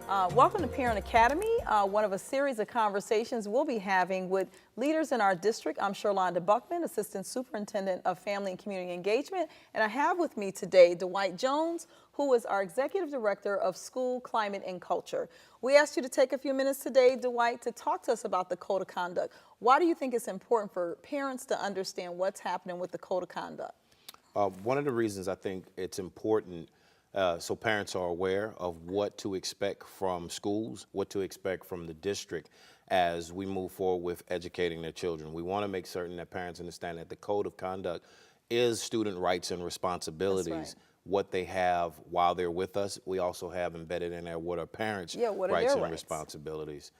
Welcome to Parent Academy, one of a series of conversations we'll be having with leaders in our district. I'm Sherlonda Buckman, Assistant Superintendent of Family and Community Engagement, and I have with me today Dwight Jones, who is our Executive Director of School Climate and Culture. We asked you to take a few minutes today, Dwight, to talk to us about the Code of Conduct. Why do you think it's important for parents to understand what's happening with the Code of Conduct? One of the reasons I think it's important so parents are aware of what to expect from schools, what to expect from the district as we move forward with educating their children. We want to make certain that parents understand that the Code of Conduct is student rights and responsibilities. That's right. What they have while they're with us. We also have embedded in there what are parents' rights and responsibilities.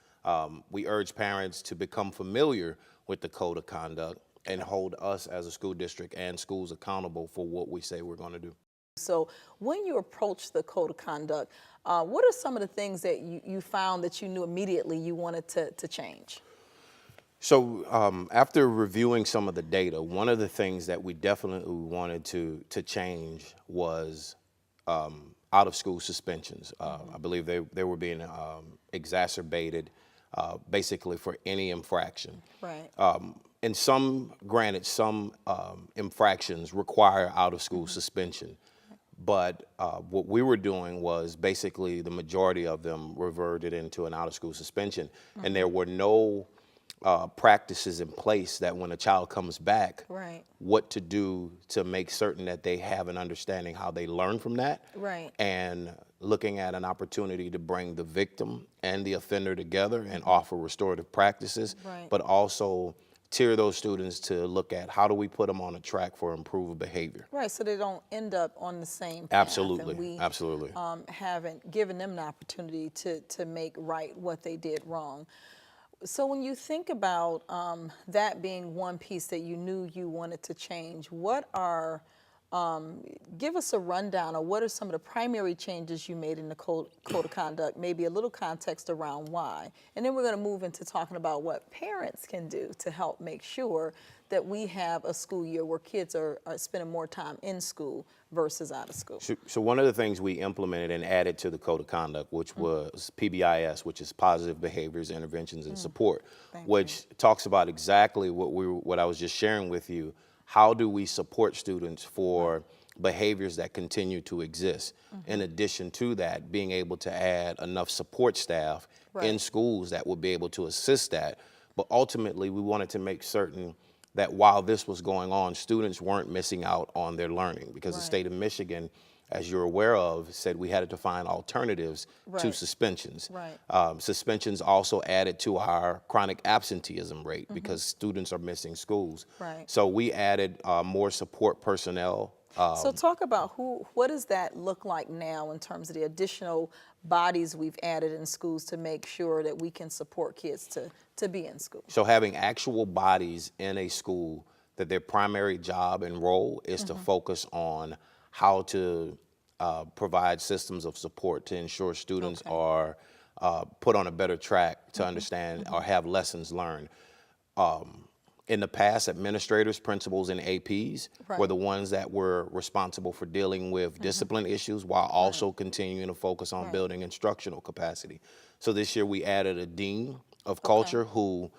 We urge parents to become familiar with the Code of Conduct and hold us as a school district and schools accountable for what we say we're going to do. So when you approach the Code of Conduct, what are some of the things that you found that you knew immediately you wanted to change? So after reviewing some of the data, one of the things that we definitely wanted to change was out-of-school suspensions. I believe they were being exacerbated basically for any infraction. Right. And granted, some infractions require out-of-school suspension. But what we were doing was basically the majority of them reverted into an out-of-school suspension. And there were no practices in place that when a child comes back, what to do to make certain that they have an understanding how they learn from that. Right. And looking at an opportunity to bring the victim and the offender together and offer restorative practices, but also tier those students to look at how do we put them on a track for improved behavior. Right, so they don't end up on the same path. Absolutely, and we, absolutely. Haven't given them an opportunity to make right what they did wrong. So when you think about that being one piece that you knew you wanted to change, what are, give us a rundown of what are some of the primary changes you made in the Code of Conduct, maybe a little context around why. And then we're going to move into talking about what parents can do to help make sure that we have a school year where kids are spending more time in school versus out of school. So one of the things we implemented and added to the Code of Conduct, which was PBIS, which is Positive Behaviors, Interventions, and Support, which talks about exactly what I was just sharing with you. How do we support students for behaviors that continue to exist? In addition to that, being able to add enough support staff in schools that would be able to assist that. But ultimately, we wanted to make certain that while this was going on, students weren't missing out on their learning, because the state of Michigan, as you're aware of, said we had to find alternatives to suspensions. Suspensions also added to our chronic absenteeism rate because students are missing schools. So we added more support personnel. So talk about what does that look like now in terms of the additional bodies we've added in schools to make sure that we can support kids to be in school? So having actual bodies in a school that their primary job and role is to focus on how to provide systems of support to ensure students are put on a better track to understand or have lessons learned. In the past, administrators, principals, and APs were the ones that were responsible for dealing with discipline issues while also continuing to focus on building instructional capacity. So this year we added a dean of culture who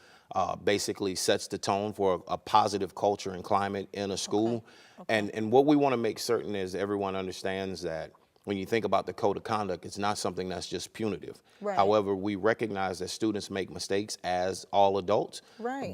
basically sets the tone for a positive culture and climate in a school. And what we want to make certain is everyone understands that when you think about the Code of Conduct, it's not something that's just punitive. However, we recognize that students make mistakes as all adults,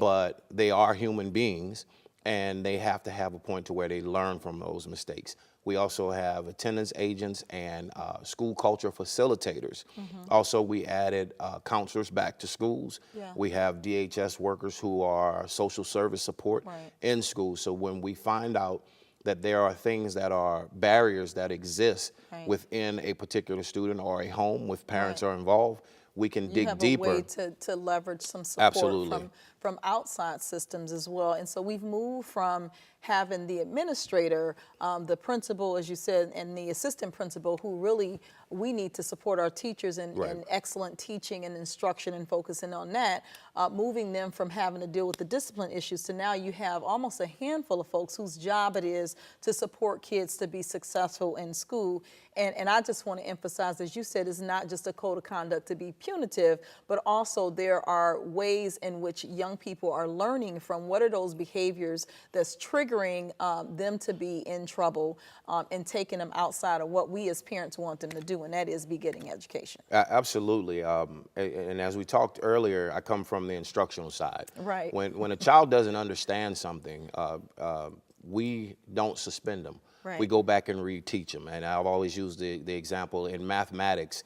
but they are human beings and they have to have a point to where they learn from those mistakes. We also have attendance agents and school culture facilitators. Also, we added counselors back to schools. We have DHS workers who are social service support in schools. So when we find out that there are things that are barriers that exist within a particular student or a home with parents are involved, we can dig deeper. You have a way to leverage some support from outside systems as well. And so we've moved from having the administrator, the principal, as you said, and the assistant principal, who really, we need to support our teachers in excellent teaching and instruction and focusing on that, moving them from having to deal with the discipline issues to now you have almost a handful of folks whose job it is to support kids to be successful in school. And I just want to emphasize, as you said, it's not just a code of conduct to be punitive, but also there are ways in which young people are learning from what are those behaviors that's triggering them to be in trouble and taking them outside of what we as parents want them to do, and that is be getting education. Absolutely. And as we talked earlier, I come from the instructional side. Right. When a child doesn't understand something, we don't suspend them. Right. We go back and reteach them. And I've always used the example in mathematics.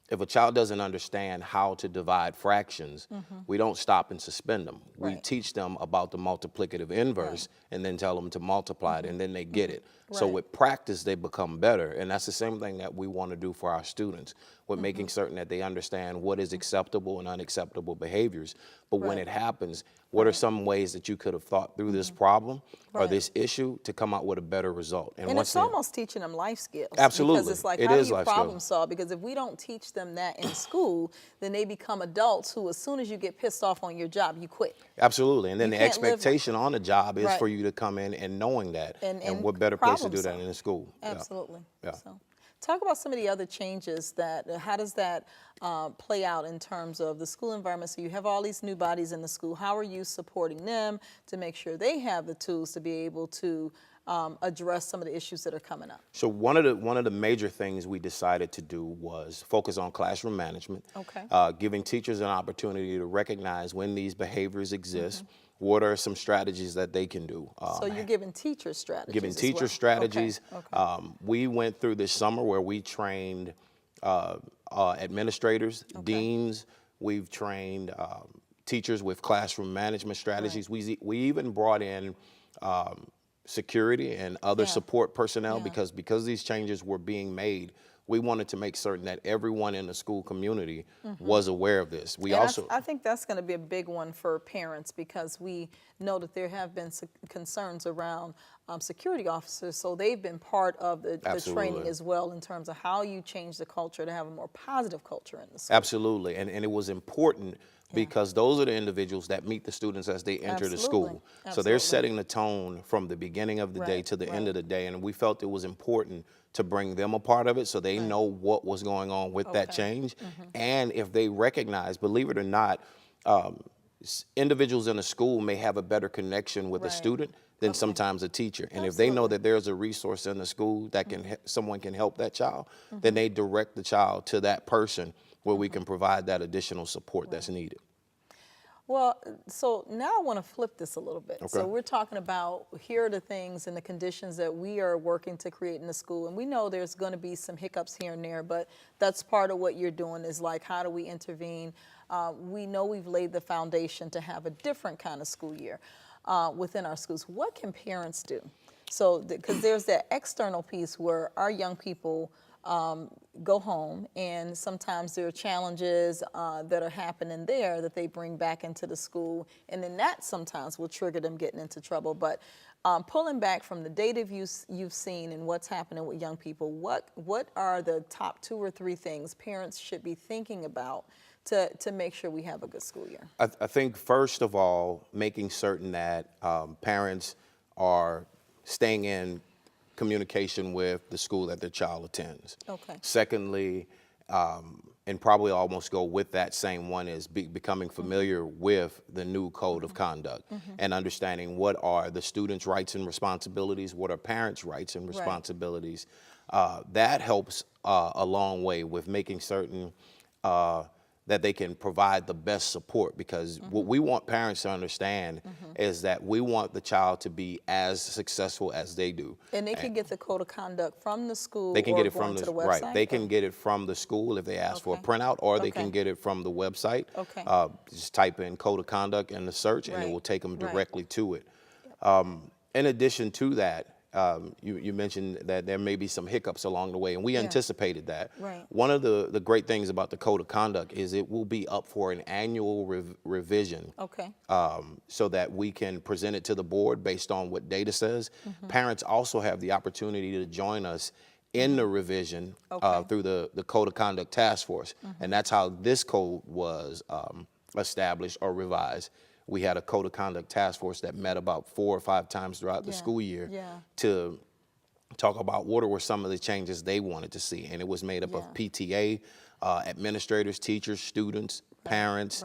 If a child doesn't understand how to divide fractions, we don't stop and suspend them. Right. We teach them about the multiplicative inverse and then tell them to multiply it, and then they get it. So Right. with practice, they become better. And that's the same thing that we want to do for our students, with making certain that they understand what is acceptable and unacceptable behaviors. But when Right. it happens, what are some ways that you could have thought through this problem or Right. this issue to come out with a better result? And once it's they- almost teaching them life skills. Absolutely. Because it's like, It how do is you life problem skills. solve? Because if we don't teach them that in school, then they become adults who, as soon as you get pissed off on your job, you quit. Absolutely. And then You the can't live- expectation on the job is Right. for you to come in and knowing that. And what better place to problem do that solve. in a school? Yeah. Absolutely. Yeah. So, talk about some of the other changes that, how does that play out in terms of the school environment? So you have all these new bodies in the school. How are you supporting them to make sure they have the tools to be able to address some of the issues that are coming up? So one of the major things we decided to do was focus on classroom management, Okay. Giving teachers an opportunity to recognize when these behaviors exist. What are some strategies that they can do? So you're giving teachers strategies Giving as teacher well. strategies. Okay. We went through this summer where we trained administrators, deans. We've trained teachers with classroom management strategies. We even brought in security and other support personnel because these changes were being made. We wanted to make certain that everyone in the school community was aware of this. We And also I think that's going to be a big one for parents, because we know that there have been concerns around security officers, so they've been part of the training Absolutely. as well, in terms of how you change the culture to have a more positive culture in the school. Absolutely, and it was important because those are the individuals that meet the students as they enter the Absolutely. school. So Absolutely. they're setting the tone from the beginning of the day Right, to the end right. of the day, and we felt it was important to bring them a part of it so they know what was going on with that Okay. change. And if they recognize, believe it or not, individuals in a school may have a better connection with a Right. student than sometimes a teacher. And if they know Absolutely. that there's a resource in the school that can someone can help that child, then they direct the child to that person where we can provide that additional support that's needed. Well, so now I want to flip this a little bit. So Okay. we're talking about, here are the things and the conditions that we are working to create in the school. And we know there's going to be some hiccups here and there, but that's part of what you're doing, is like, how do we intervene? We know we've laid the foundation to have a different kind of school year within our schools. What can parents do? So, because there's that external piece where our young people go home, and sometimes there are challenges that are happening there that they bring back into the school, and then that sometimes will trigger them getting into trouble. But pulling back from the data you've seen and what's happening with young people, what are the top 2 or 3 things parents should be thinking about to make sure we have a good school year? I think first of all, making certain that parents are staying in communication with the school that their child attends. Okay. Secondly, and probably almost go with that same one, is becoming familiar with the new code of conduct and understanding what are the students' rights and responsibilities, what are parents' rights and responsibilities. That helps a long way with making certain that they can provide the best support, because what we want parents to understand is that we want the child to be as successful as they do. And they can get the code of conduct from the school. They can or get it going from to the website? right. They can get it from the school if they ask for a Okay. printout, or they Okay. can get it from the website. Okay. Just type in code of conduct in the search, and it Right. will take them Right. directly to it. In addition to that, you mentioned that there may be some hiccups along the way, and we anticipated that. Right. One of the great things about the Code of Conduct is it will be up for an annual revision. Okay. So that we can present it to the board based on what data says. Parents also have the opportunity to join us in the revision through the Code of Conduct Task Force. And that's how this code was established or revised. We had a Code of Conduct Task Force that met about 4 or 5 times throughout the school year to talk about what were some of the changes they wanted to see. And it was made up of PTA, administrators, teachers, students, parents,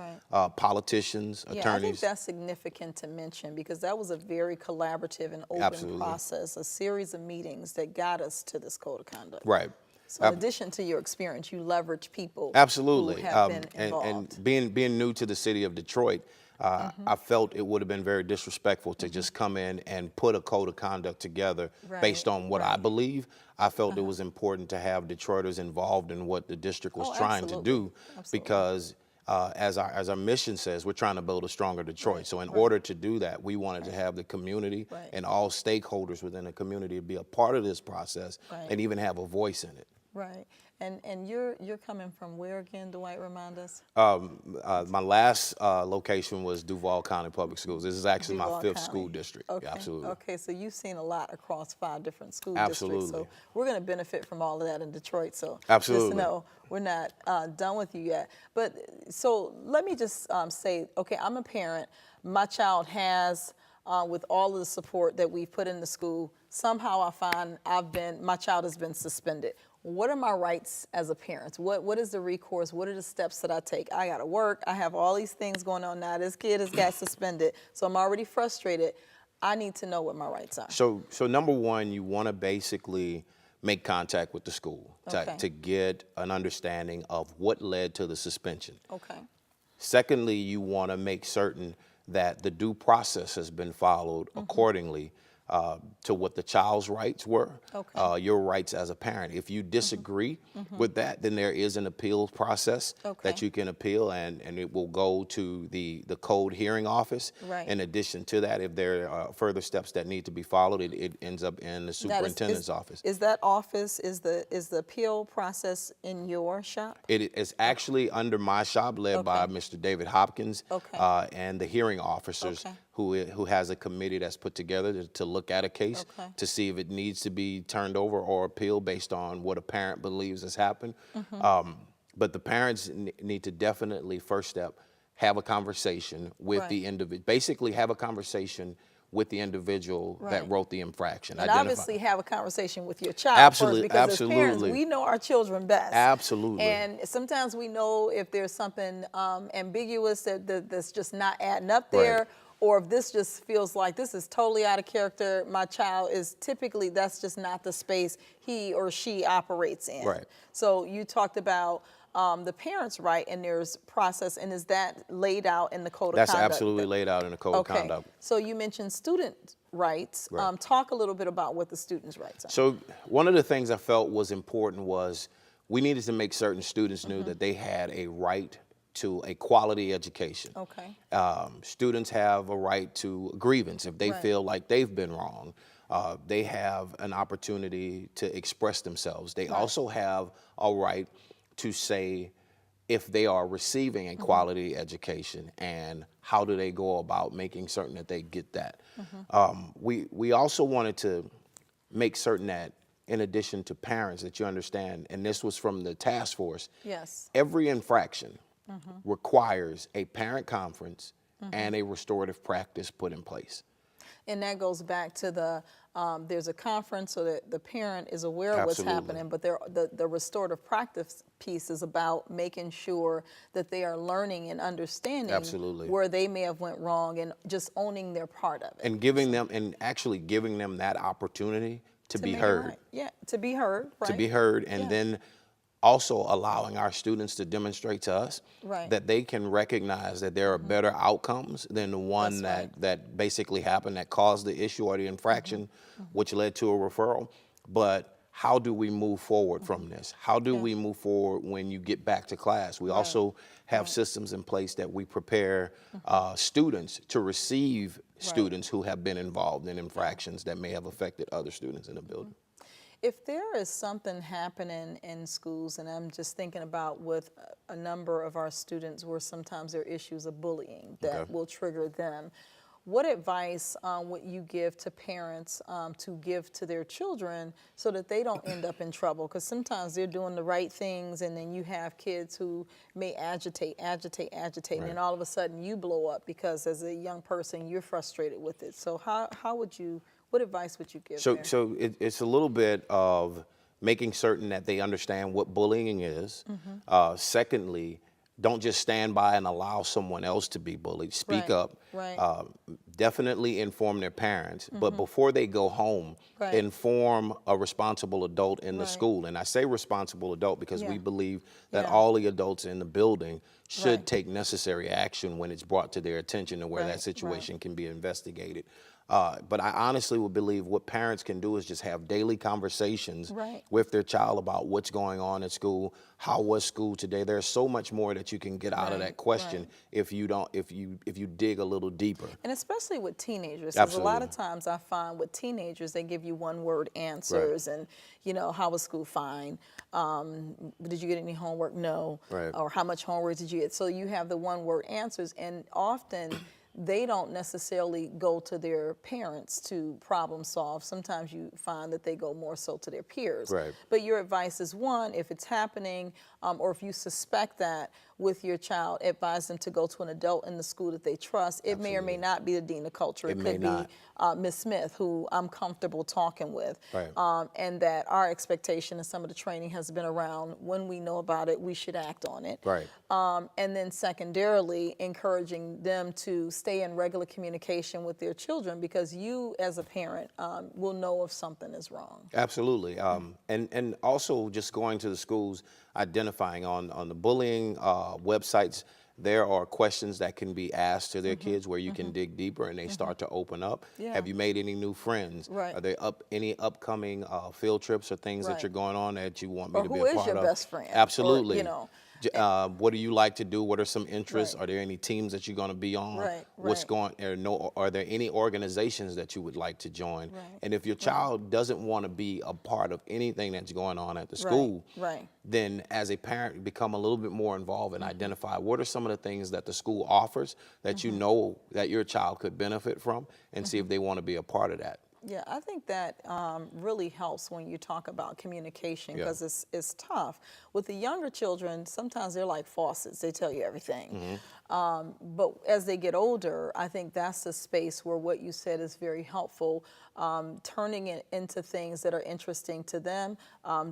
politicians, attorneys. I think that's significant to mention because that was a very collaborative and open process, a series of meetings that got us to this Code of Conduct. Right. So in addition to your experience, you leverage people Absolutely. who have been involved. And being new to the city of Detroit, I felt it would have been very disrespectful to just come in and put a code of conduct together based on what I believe. I felt it was important to have Detroiters involved in what the district was trying to do because as our mission says, we're trying to build a stronger Detroit. So in order to do that, we wanted to have the community and all stakeholders within the community to be a part of this process and even have a voice in it. Right. And you're coming from where again, Dwight, remind us? My last location was Duval County Public Schools. This is actually my 5th school district. Okay. Yeah, absolutely. Okay, so you've seen a lot across 5 different school Absolutely. districts. So we're going to benefit from all of that in Detroit. So Absolutely. just know we're not done with you yet. But so let me just say, okay, I'm a parent. My child has, with all of the support that we've put in the school, somehow I find my child has been suspended. What are my rights as a parent? What is the recourse? What are the steps that I take? I got to work. I have all these things going on now. This kid has got suspended, so I'm already frustrated. I need to know what my rights are. So number one, you want to basically make contact with the school to get an understanding of what led to the suspension. Okay. Secondly, you want to make certain that the due process has been followed accordingly to what the child's rights were, your rights as a parent. If you disagree with that, then there is an appeals process that you can appeal, and it will go to the code hearing office. Right. In addition to that, if there are further steps that need to be followed, it ends up in the superintendent's office. Is that office, is the appeal process in your shop? It is actually under my shop, led by Mr. David Hopkins and the hearing officers who has a committee that's put together to look at a case to see if it needs to be turned over or appealed based on what a parent believes has happened. But the parents need to definitely, first step, have a conversation with the individual, basically have a conversation with the individual that wrote the infraction. And obviously have a conversation with your child Absolutely, first, because absolutely. as parents, we know our children best. Absolutely. And sometimes we know if there's something ambiguous that's just not adding up there, or if this just feels like this is totally out of character. My child is typically, that's just not the space he or she operates in. Right. So you talked about the parents' right, and there's process, and is that laid out in the Code of Conduct? That's absolutely laid out in the Code of Conduct. So you mentioned student rights. Right. Talk a little bit about what the students' rights are. So one of the things I felt was important was we needed to make certain students knew that they had a right to a quality education. Okay. Students have a right to a grievance if they feel like they've been wrong. They have an opportunity to express themselves. They also have a right to say if they are receiving a quality education and how do they go about making certain that they get that. We also wanted to make certain that in addition to parents that you understand, and this was from the task force, every infraction requires a parent conference and a restorative practice put in place. And that goes back to there's a conference so that the parent is aware of what's happening, but the restorative practice piece is about making sure that they are learning and understanding where they may have went wrong and just owning their part of it. And giving them, and actually giving them that opportunity to be heard. Right. Yeah, to be heard, right. To be heard, and then also allowing our students to demonstrate to us that they can recognize that there are better outcomes than the one that basically happened that caused the issue or the infraction, which led to a referral. But how do we move forward from this? How do we move forward when you get back to class? We also have systems in place that we prepare students to receive students who have been involved in infractions that may have affected other students in the building. If there is something happening in schools, and I'm just thinking about with a number of our students where sometimes there are issues of bullying that will trigger them, what advice would you give to parents to give to their children so that they don't end up in trouble? Because sometimes they're doing the right things, and then you have kids who may agitate, and then all of a sudden you blow up because as a young person you're frustrated with it. So how would you? What advice would you give there? So it's a little bit of making certain that they understand what bullying is. Secondly, don't just stand by and allow someone else to be bullied. Speak up. Definitely inform their parents. But before they go home, inform a responsible adult in the school. And I say responsible adult because we believe that all the adults in the building should take necessary action when it's brought to their attention and where that situation can be investigated. But I honestly would believe what parents can do is just have daily conversations with their child about what's going on at school, how was school today. There's so much more that you can get out of that question if you dig a little deeper. And especially with teenagers, because a lot of times I find with teenagers they give you one-word answers, and how was school? Fine. Did you get any homework? No. Or how much homework did you get? So you have the one-word answers, and often they don't necessarily go to their parents to problem solve. Sometimes you find that they go more so to their peers. But your advice is, one, if it's happening or if you suspect that with your child, advise them to go to an adult in the school that they trust. It may or may not be the dean of culture. It could be Ms. Smith, who I'm comfortable talking with. And that our expectation and some of the training has been around when we know about it, we should act on it. And then secondarily, encouraging them to stay in regular communication with their children, because you as a parent will know if something is wrong. Absolutely. And also just going to the schools, identifying on the bullying websites, there are questions that can be asked to their kids where you can dig deeper and they start to open up. Have you made any new friends? Are there any upcoming field trips or things that you're going on that you want me to be a part of? Who is your best friend? Absolutely. What do you like to do? What are some interests? Are there any teams that you're going to be on? Are there any organizations that you would like to join? And if your child doesn't want to be a part of anything that's going on at the school, then as a parent, become a little bit more involved and identify what are some of the things that the school offers that you know that your child could benefit from, and see if they want to be a part of that. Yeah, I think that really helps when you talk about communication, because it's tough. With the younger children, sometimes they're like faucets. They tell you everything. But as they get older, I think that's the space where what you said is very helpful, turning it into things that are interesting to them.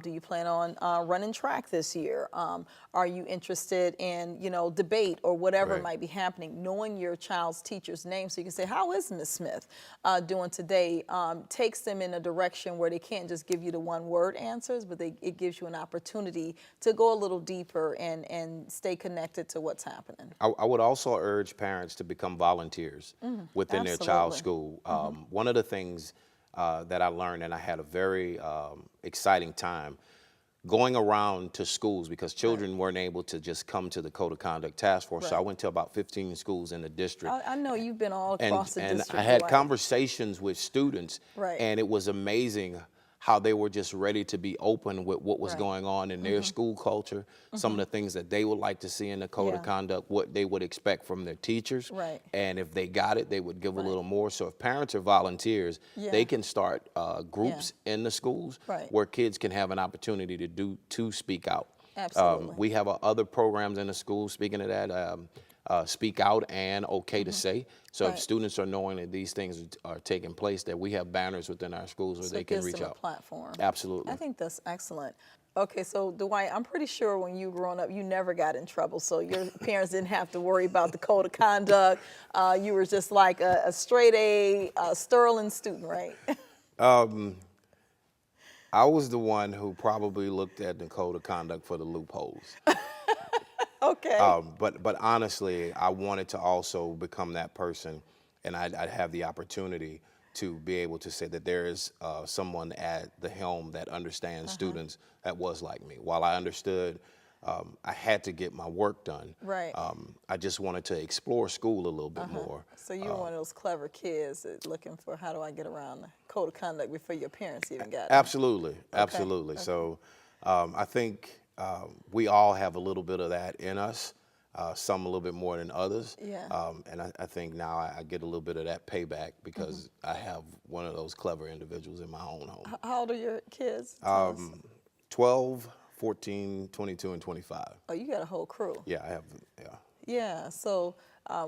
Do you plan on running track this year? Are you interested in, debate or whatever might be happening? Knowing your child's teacher's name so you can say, how is Miss Smith doing today? Takes them in a direction where they can't just give you the one-word answers, but it gives you an opportunity to go a little deeper and stay connected to what's happening. I would also urge parents to become volunteers within their child's school. One of the things that I learned, and I had a very exciting time going around to schools, because children weren't able to just come to the Code of Conduct Task Force. So I went to about 15 schools in the district. I know you've been all across the district. And I had conversations with students, and it was amazing how they were just ready to be open with what was going on in their school culture, some of the things that they would like to see in the Code of Conduct, what they would expect from their teachers. And if they got it, they would give a little more. So if parents are volunteers, they can start groups in the schools where kids can have an opportunity to speak out. Absolutely. We have other programs in the school, speaking of that, Speak Out and Okay to Say. So if students are knowing that these things are taking place, that we have banners within our schools where they can reach out. A platform. Absolutely. I think that's excellent. Okay, so Dwight, I'm pretty sure when you were growing up, you never got in trouble, so your parents didn't have to worry about the Code of Conduct. You were just like a straight A, sterling student, right? I was the one who probably looked at the Code of Conduct for the loopholes. Okay. But honestly, I wanted to also become that person, and I'd have the opportunity to be able to say that there is someone at the helm that understands students that was like me. While I understood I had to get my work done, Right. I just wanted to explore school a little bit more. So you were one of those clever kids that looking for how do I get around the code of conduct before your parents even got it. Absolutely, absolutely. So I think we all have a little bit of that in us, some a little bit more than others. Yeah. And I think now I get a little bit of that payback because I have one of those clever individuals in my own home. How old are your kids? Tell us. 12, 14, 22, and 25. Oh, you got a whole crew. Yeah, I have, yeah. Yeah, so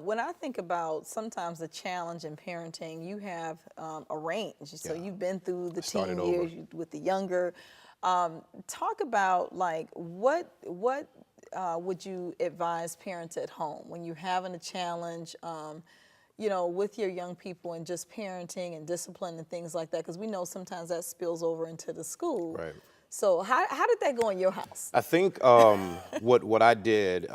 when I think about sometimes the challenge in parenting, you have a range. So you've been through the teen Started years with the younger. Talk about like what would you advise parents at home when you're having a challenge, you know, with your young people and just parenting and discipline and things like that? Because we know sometimes that spills over into the school. Right. So how did that go in your house? I think what I did,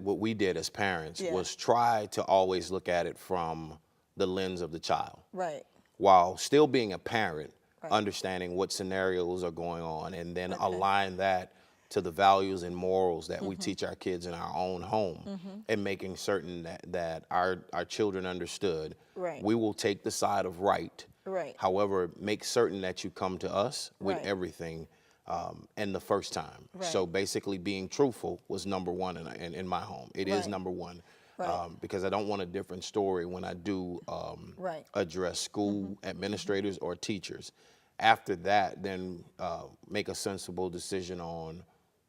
what we did as parents was try to always look at it from the lens of the child. Right. While still being a parent, understanding what scenarios are going on, and then align that to the values and morals that we teach our kids in our own home, and making certain that our children understood. Right. We will take the side of right. Right. However, make certain that you come to us with Right. everything and the first time. Right. So basically being truthful was number one in my home. It is Right. number one. Right. Because I don't want a different story when I do Right. address school administrators or teachers. After that, then make a sensible decision on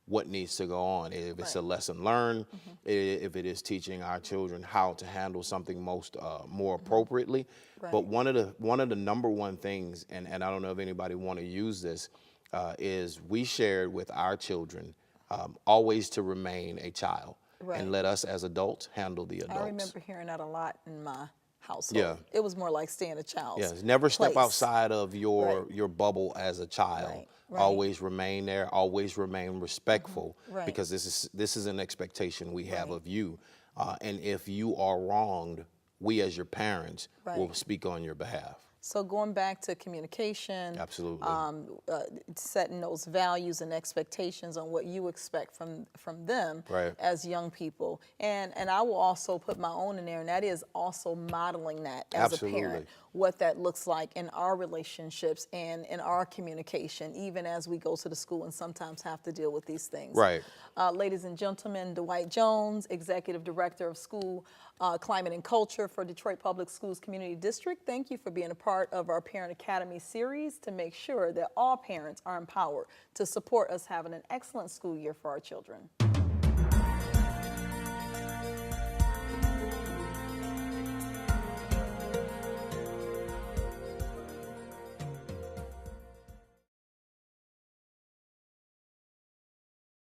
what needs to go on. If it's a lesson learned, if it is teaching our children how to handle something more appropriately. Right. But one of the number one things, and I don't know if anybody want to use this, is we shared with our children always to remain a child. Right. And let us as adults handle the adults. I remember hearing that a lot in my household. Yeah. It was more like staying a child's Yes, never step place. outside of your bubble as a child. Right, right. Always remain there. Always remain respectful, Right. because this is an expectation we have Right. of you. And if you are wronged, we as your parents will Right. speak on your behalf. So going back to communication, Absolutely. setting those values and expectations on what you expect from them Right. as young people, and I will also put my own in there, and that is also modeling that as Absolutely. a parent, what that looks like in our relationships and in our communication, even as we go to the school and sometimes have to deal with these things. Right. Ladies and gentlemen, Dwight Jones, Executive Director of School Climate and Culture for Detroit Public Schools Community District. Thank you for being a part of our Parent Academy series to make sure that all parents are empowered to support us having an excellent school year for our children.